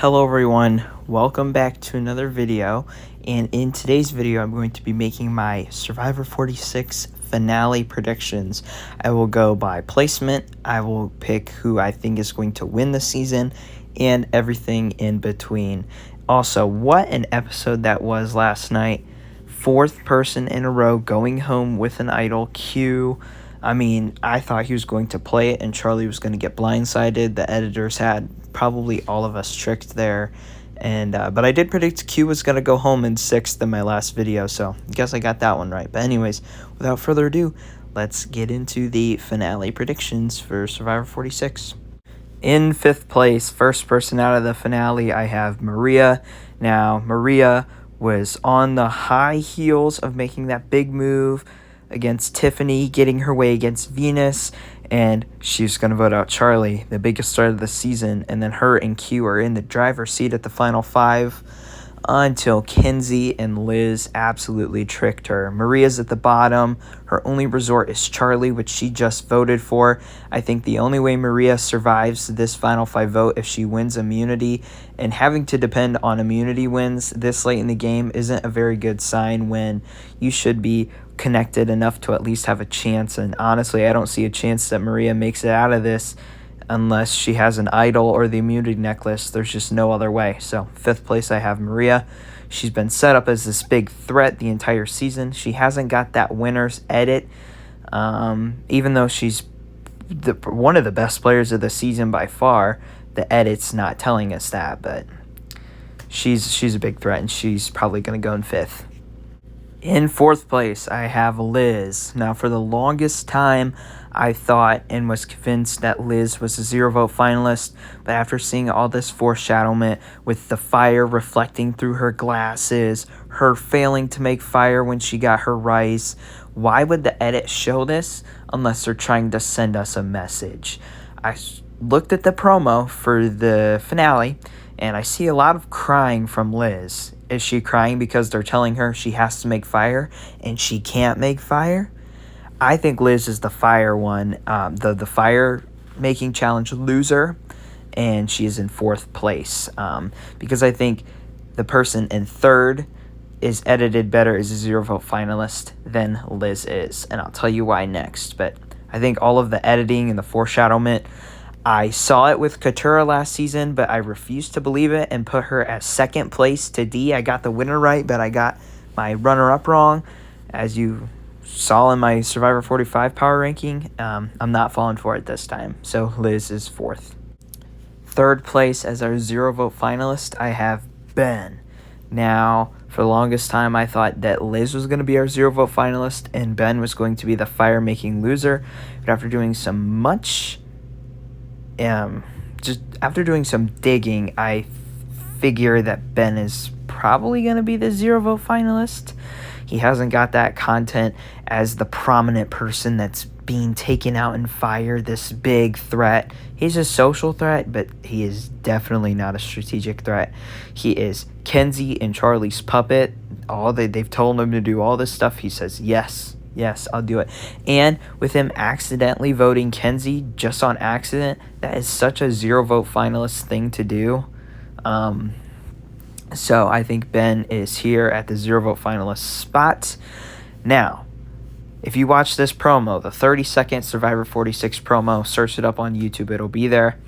Hello everyone, welcome back to another video, and in today's video I'm going to be making my Survivor 46 finale predictions. I will go by placement, I will pick who I think is going to win the season, and everything in between. Also, what an episode that was last night. Fourth person in a row going home with an idol, Q. I thought he was going to play it and Charlie was going to get blindsided. The editors had probably all of us tricked there. But I did predict Q was going to go home in 6th in my last video, so I guess I got that one right. But anyways, without further ado, let's get into the finale predictions for Survivor 46. In 5th place, first person out of the finale, I have Maria. Now, Maria was on the high heels of making that big move against Tiffany, getting her way against Venus, and she's going to vote out Charlie, the biggest start of the season, and then her and Q are in the driver's seat at the final 5 until Kenzie and Liz absolutely tricked her. Maria's at the bottom. Her only resort is Charlie, which she just voted for. I think the only way Maria survives this final 5 vote if she wins immunity, and having to depend on immunity wins this late in the game isn't a very good sign when you should be connected enough to at least have a chance. And honestly, I don't see a chance that Maria makes it out of this unless she has an idol or the immunity necklace. There's just no other way. So 5th place, I have Maria. She's been set up as this big threat the entire season. She hasn't got that winner's edit, even though she's one of the best players of the season by far. The edit's not telling us that, but she's a big threat, and she's probably going to go in 5th. In 4th place, I have Liz. Now, for the longest time, I thought and was convinced that Liz was a 0-vote finalist, but after seeing all this foreshadowment with the fire reflecting through her glasses, her failing to make fire when she got her rice, why would the edit show this unless they're trying to send us a message? I looked at the promo for the finale, and I see a lot of crying from Liz. Is she crying because they're telling her she has to make fire and she can't make fire? I think Liz is the fire one, the fire making challenge loser, and she is in 4th place because I think the person in 3rd is edited better as a 0-vote finalist than Liz is, and I'll tell you why next. But I think all of the editing and the foreshadowment, I saw it with Katurah last season, but I refused to believe it and put her as 2nd place to D. I got the winner right, but I got my runner-up wrong. As you saw in my Survivor 45 power ranking, I'm not falling for it this time. So Liz is 4th. 3rd place as our 0-vote finalist, I have Ben. Now, for the longest time, I thought that Liz was going to be our 0-vote finalist and Ben was going to be the fire-making loser. But after doing some digging, I figure that Ben is probably going to be the 0-vote finalist. He hasn't got that content as the prominent person that's being taken out in fire, this big threat. He's a social threat, but he is definitely not a strategic threat. He is Kenzie and Charlie's puppet. They've told him to do all this stuff. He says, yes, I'll do it. And with him accidentally voting Kenzie just on accident, that is such a 0-vote finalist thing to do. So I think Ben is here at the 0-vote finalist spot. Now, if you watch this promo, the 30-second Survivor 46 promo, search it up on YouTube, it'll be there.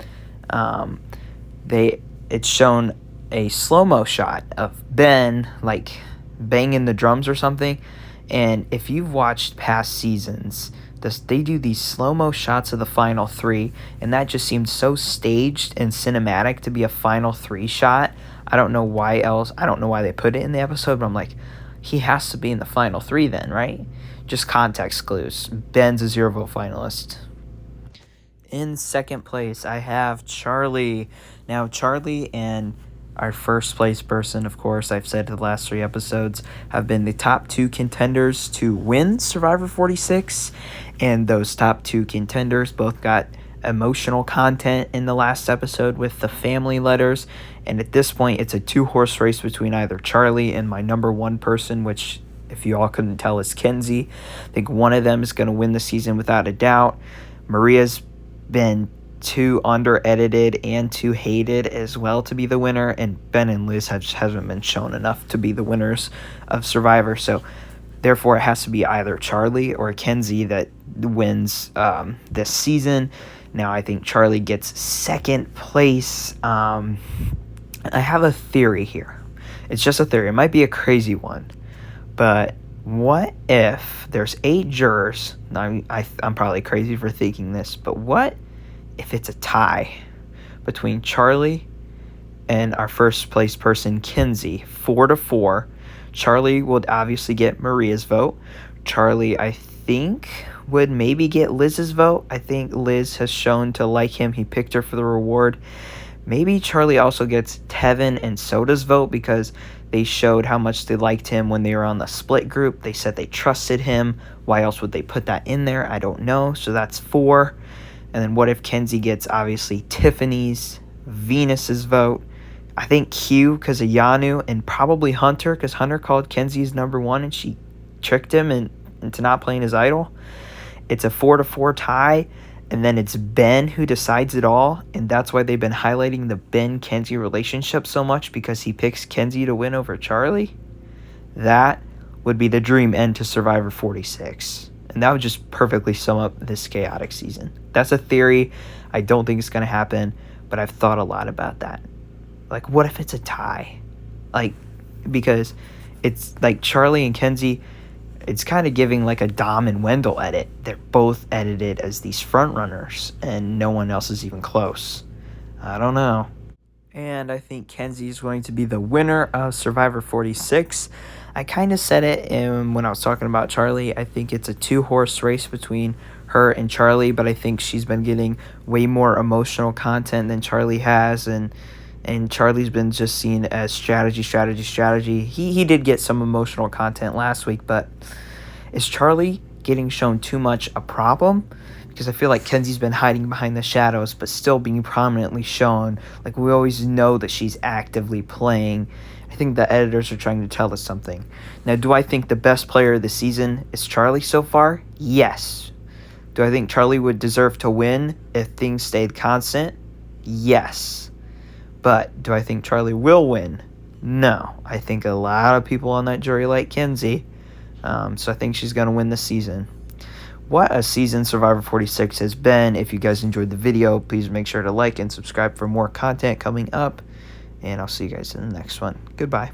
It's shown a slow-mo shot of Ben, like, banging the drums or something. And if you've watched past seasons, they do these slow-mo shots of the final 3, and that just seemed so staged and cinematic to be a final 3 shot. I don't know why they put it in the episode, but I'm like, he has to be in the final 3 then, right? Just context clues. Ben's a 0-vote finalist. In 2nd place, I have Charlie. Now, Charlie and our 1st place person, of course, I've said the last 3 episodes, have been the top 2 contenders to win Survivor 46. And those top 2 contenders both got emotional content in the last episode with the family letters. And at this point, it's a 2-horse race between either Charlie and my number 1 person, which, if you all couldn't tell, is Kenzie. I think one of them is going to win the season without a doubt. Maria's been too under-edited and too hated as well to be the winner, and Ben and Liz hasn't been shown enough to be the winners of Survivor, so therefore it has to be either Charlie or Kenzie that wins this season. Now I think Charlie gets second place. I have a theory here. It's just a theory. It might be a crazy one, but what if there's 8 jurors? Now, I'm probably crazy for thinking this, but what if it's a tie between Charlie and our first place person, Kenzie, 4-4? Charlie would obviously get Maria's vote. Charlie, I think, would maybe get Liz's vote. I think Liz has shown to like him. He picked her for the reward. Maybe Charlie also gets Tevin and Soda's vote because they showed how much they liked him when they were on the split group. They said they trusted him. Why else would they put that in there? I don't know. So that's 4. And then what if Kenzie gets, obviously, Tiffany's, Venus's vote? I think Q because of Yanu, and probably Hunter because Hunter called Kenzie's number 1 and she tricked him into not playing his idol. It's a 4-4 tie. And then it's Ben who decides it all, and that's why they've been highlighting the Ben-Kenzie relationship so much, because he picks Kenzie to win over Charlie. That would be the dream end to Survivor 46, and that would just perfectly sum up this chaotic season. That's a theory. I don't think it's going to happen, but I've thought a lot about that. Like, what if it's a tie? Like, because it's like Charlie and Kenzie, it's kind of giving like a Dom and Wendell edit. They're both edited as these front runners, and no one else is even close. I don't know. And I think Kenzie is going to be the winner of Survivor 46. I kind of said it when I was talking about Charlie. I think it's a 2-horse race between her and Charlie, but I think she's been getting way more emotional content than Charlie has, and Charlie's been just seen as strategy. He did get some emotional content last week, but is Charlie getting shown too much a problem? Because I feel like Kenzie's been hiding behind the shadows, but still being prominently shown. Like, we always know that she's actively playing. I think the editors are trying to tell us something. Now, do I think the best player of the season is Charlie so far? Yes. Do I think Charlie would deserve to win if things stayed constant? Yes. But do I think Charlie will win? No. I think a lot of people on that jury like Kenzie. So I think she's going to win this season. What a season Survivor 46 has been. If you guys enjoyed the video, please make sure to like and subscribe for more content coming up. And I'll see you guys in the next one. Goodbye.